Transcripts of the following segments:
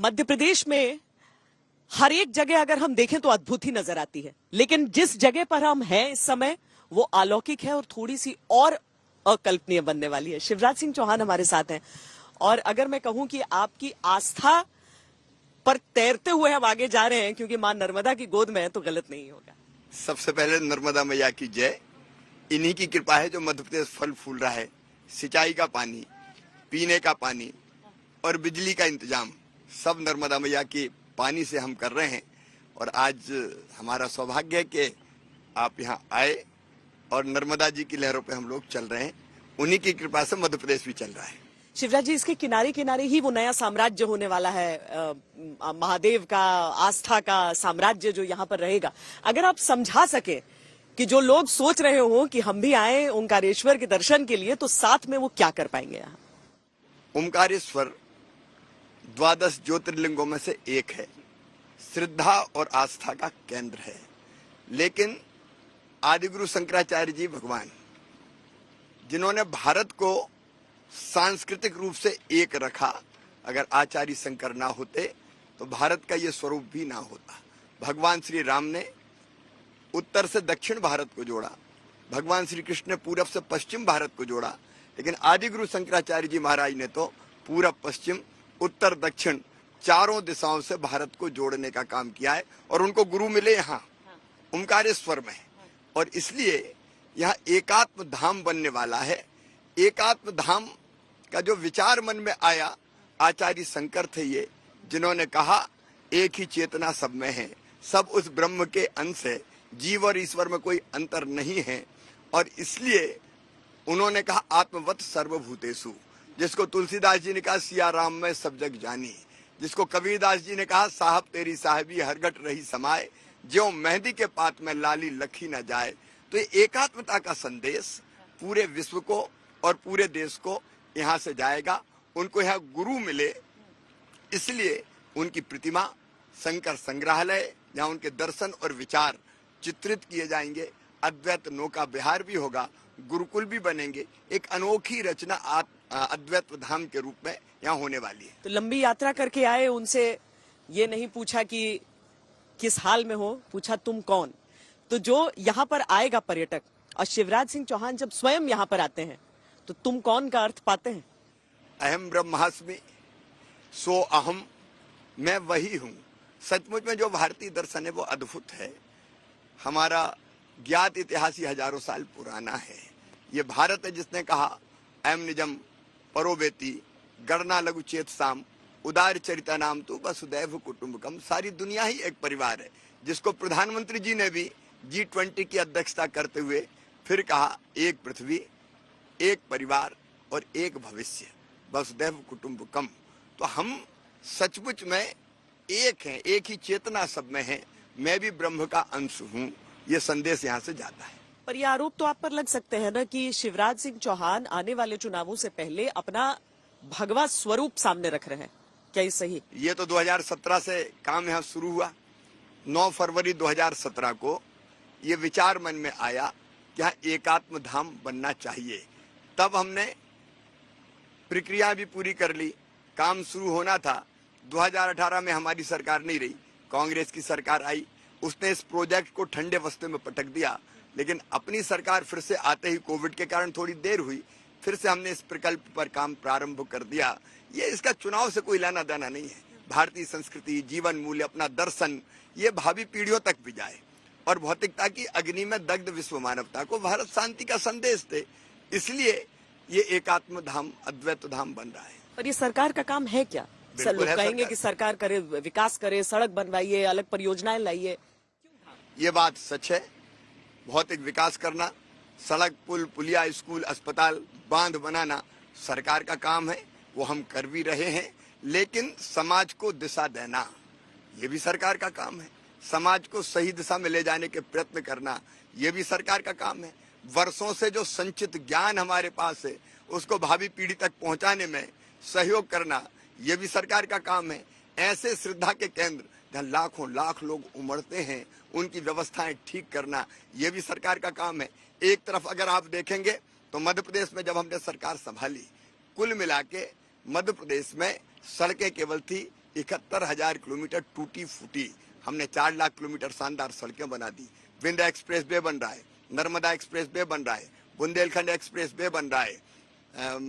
मध्य प्रदेश में हर एक जगह अगर हम देखें तो अद्भुत ही नजर आती है, लेकिन जिस जगह पर हम हैं इस समय वो अलौकिक है और थोड़ी सी और अकल्पनीय बनने वाली है। शिवराज सिंह चौहान हमारे साथ हैं और अगर मैं कहूं कि आपकी आस्था पर तैरते हुए हम आगे जा रहे हैं क्योंकि मां नर्मदा की गोद में है तो गलत नहीं होगा। सबसे पहले नर्मदा मैया की जय। इन्हीं की कृपा है जो मध्य प्रदेश फल फूल रहा है। सिंचाई का पानी, पीने का पानी और बिजली का इंतजाम सब नर्मदा मैया के पानी से हम कर रहे हैं। और आज हमारा सौभाग्य है कि आप यहाँ आए और नर्मदा जी की लहरों पे हम लोग चल रहे हैं। उन्हीं की कृपा से मध्य प्रदेश भी चल रहा है। शिवराज जी, इसके किनारे किनारे ही वो नया साम्राज्य होने वाला है, महादेव का, आस्था का साम्राज्य जो यहाँ पर रहेगा। अगर आप समझा सके कि जो लोग सोच रहे हो कि हम भी आए ओंकारेश्वर के दर्शन के लिए, तो साथ में वो क्या कर पाएंगे यहाँ? ओंकारेश्वर 12 ज्योतिर्लिंगों में से एक है, श्रद्धा और आस्था का केंद्र है। लेकिन आदिगुरु शंकराचार्य जी भगवान, जिन्होंने भारत को सांस्कृतिक रूप से एक रखा, अगर आचार्य शंकर ना होते तो भारत का ये स्वरूप भी ना होता। भगवान श्री राम ने उत्तर से दक्षिण भारत को जोड़ा, भगवान श्री कृष्ण ने पूरब से पश्चिम भारत को जोड़ा, लेकिन आदिगुरु शंकराचार्य जी महाराज ने तो पूरब, पश्चिम, उत्तर, दक्षिण चारों दिशाओं से भारत को जोड़ने का काम किया है। और उनको गुरु मिले यहाँ ओंकारेश्वर में, और इसलिए यहाँ एकात्म धाम बनने वाला है। एकात्म धाम का जो विचार मन में आया, आचार्य शंकर थे ये, जिन्होंने कहा एक ही चेतना सब में है, सब उस ब्रह्म के अंश है, जीव और ईश्वर में कोई अंतर नहीं है। और इसलिए उन्होंने कहा आत्मवत सर्वभूतेषु, जिसको तुलसीदास जी ने कहा सिया राम में सब जग जानी, जिसको कबीरदास जी ने कहा साहब तेरी साहिबी हरगट रही समाए, ज्यों मेहंदी के पात में लाली लखी न जाए। तो ये एकात्मता का संदेश पूरे विश्व को और पूरे देश को यहाँ से जाएगा। उनको यहाँ गुरु मिले, इसलिए उनकी प्रतिमा, शंकर संग्रहालय, जहाँ उनके दर्शन और विचार चित्रित किए जाएंगे, अद्वैत नौका विहार भी होगा, गुरुकुल भी बनेंगे। एक अनोखी रचना अद्वैत धाम के रूप में यहाँ होने वाली है। तो लंबी यात्रा करके आए, उनसे ये नहीं पूछा कि किस हाल में हो, पूछा तुम कौन। तो जो यहाँ पर आएगा पर्यटक, और शिवराज सिंह चौहान जब स्वयं यहाँ पर आते हैं तो तुम कौन का अर्थ पाते हैं? अहम ब्रह्मास्मि सो अहम, मैं वही हूँ। सचमुच में जो भारतीय दर्शन है वो अद्भुत है। हमारा ज्ञात इतिहास ही हजारों साल पुराना है। ये भारत है जिसने कहा अयम निजम परोवेति गणना लघु चेत साम उदार चरिता नाम तू वसुदैव कुटुंबकम। सारी दुनिया ही एक परिवार है, जिसको प्रधानमंत्री जी ने भी G20 की अध्यक्षता करते हुए फिर कहा एक पृथ्वी, एक परिवार और एक भविष्य, वसुदैव कुटुंबकम। तो हम सचमुच में एक हैं, एक ही चेतना सब में है। मैं भी ब्रह्म का अंश हूँ, ये संदेश यहाँ से जाता है। पर यह आरोप तो आप पर लग सकते हैं ना कि शिवराज सिंह चौहान आने वाले चुनावों से पहले अपना भगवा स्वरूप सामने रख रहे हैं, क्या ये सही? ये तो 2017 से काम यहाँ शुरू हुआ। 9 फरवरी 2017 को ये विचार मन में आया कि यहाँ एकात्म धाम बनना चाहिए। तब हमने प्रक्रिया भी पूरी कर ली, काम शुरू होना था। 2018 में हमारी सरकार नहीं रही, कांग्रेस की सरकार आई, उसने इस प्रोजेक्ट को ठंडे बस्ते में पटक दिया। लेकिन अपनी सरकार फिर से आते ही कोविड के कारण थोड़ी देर हुई, फिर से हमने इस प्रकल्प पर काम प्रारंभ कर दिया। ये इसका चुनाव से कोई लेना देना नहीं है। भारतीय संस्कृति, जीवन मूल्य, अपना दर्शन, ये भावी पीढ़ियों तक भी जाए। और भौतिकता की अग्नि में दग्ध विश्व मानवता को भारत शांति का संदेश दे, इसलिए ये एकात्म धाम, अद्वैत धाम बन रहा है। और ये सरकार का काम है क्या? लोग कहेंगे कि सरकार करे, विकास करे, सड़क बनवाइए, अलग परियोजनाएं लाइए। ये बात सच है। भौतिक विकास करना, सड़क, पुल, पुलिया, स्कूल, अस्पताल, बांध बनाना सरकार का काम है, वो हम कर भी रहे हैं। लेकिन समाज को दिशा देना ये भी सरकार का काम है। समाज को सही दिशा में ले जाने के प्रयत्न करना ये भी सरकार का काम है। वर्षों से जो संचित ज्ञान हमारे पास है उसको भावी पीढ़ी तक पहुंचाने में सहयोग करना ये भी सरकार का काम है। ऐसे श्रद्धा के केंद्र जहाँ लाखों लाख लोग उमड़ते हैं, उनकी व्यवस्थाएं ठीक करना ये भी सरकार का काम है। एक तरफ अगर आप देखेंगे तो मध्य प्रदेश में जब हमने सरकार संभाली, कुल मिला के मध्य प्रदेश में सड़कें केवल थी 71,000 किलोमीटर टूटी फूटी, हमने 4 लाख किलोमीटर शानदार सड़कें बना दी। विंध्य एक्सप्रेस वे बन रहा है, नर्मदा एक्सप्रेस वे बन रहा है, बुंदेलखंड एक्सप्रेस वे बन रहा है,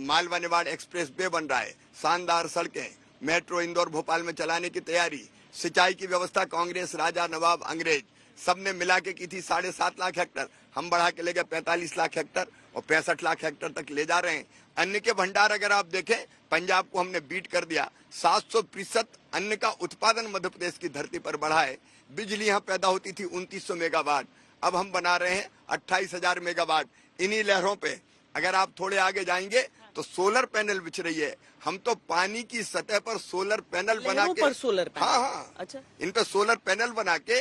मालवा निवाड़ एक्सप्रेस वे बन रहा है, शानदार सड़कें, मेट्रो इंदौर भोपाल में चलाने की तैयारी। सिंचाई की व्यवस्था कांग्रेस, राजा, नवाब, अंग्रेज सबने मिला के की थी 7.5 लाख हेक्टर, हम बढ़ा के ले गए 45 लाख हेक्टर और 65 लाख हेक्टर तक ले जा रहे हैं। अन्न के भंडार अगर आप देखें, पंजाब को हमने बीट कर दिया, 700% अन्न का उत्पादन मध्य प्रदेश की धरती पर बढ़ा है। बिजली यहाँ पैदा होती थी 2900 मेगावाट, अब हम बना रहे हैं 28,000 मेगावाट। इन्हीं लहरों पे अगर आप थोड़े आगे जाएंगे तो सोलर पैनल बिछ रही है। हम तो पानी की सतह पर सोलर पैनल बना के, सोलर पैनल, हाँ, अच्छा, इन पे सोलर पैनल बना के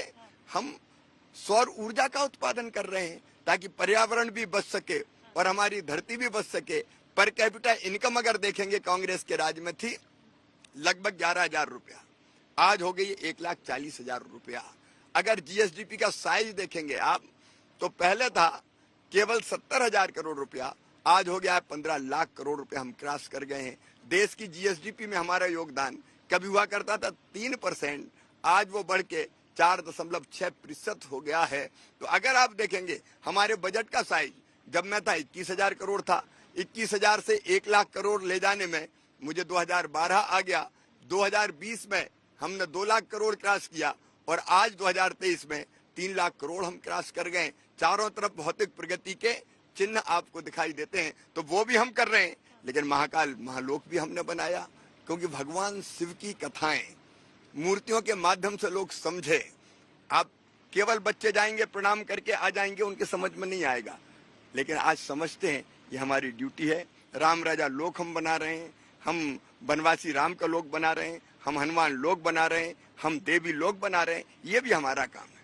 हम सौर ऊर्जा का उत्पादन कर रहे हैं ताकि पर्यावरण भी बच सके और हमारी धरती भी बच सके। पर कैपिटा इनकम अगर देखेंगे, कांग्रेस के राज में थी लगभग 11,000 रुपया, आज हो गई 1,40,000 रुपया। अगर जीएसडीपी का साइज देखेंगे आप तो पहले था केवल 70,000 करोड़ रुपया, आज हो गया है 15 लाख करोड़ रुपया, हम क्रॉस कर गए हैं। देश की जीएसडीपी में हमारा योगदान कभी हुआ करता था 3%, आज वो बढ़ के 4.6% हो गया है। तो अगर आप देखेंगे हमारे बजट का साइज जब मैं था 21,000 करोड़ था, 21,000 से 1 लाख करोड़ ले जाने में मुझे 2012 आ गया, 2020 में हमने 2 लाख करोड़ क्रॉस किया और आज 2023 में 3 लाख करोड़ हम क्रॉस कर गए। चारों तरफ भौतिक प्रगति के चिन्ह आपको दिखाई देते हैं, तो वो भी हम कर रहे हैं। लेकिन महाकाल महालोक भी हमने बनाया, क्योंकि भगवान शिव की कथाएं मूर्तियों के माध्यम से लोग समझे। आप केवल बच्चे जाएंगे प्रणाम करके आ जाएंगे, उनके समझ में नहीं आएगा, लेकिन आज समझते हैं ये हमारी ड्यूटी है। राम राजा लोक हम बना रहे हैं, हम बनवासी राम का लोक बना रहे हैं, हम हनुमान लोक बना रहे हैं, हम देवी लोक बना रहे हैं, ये भी हमारा काम है।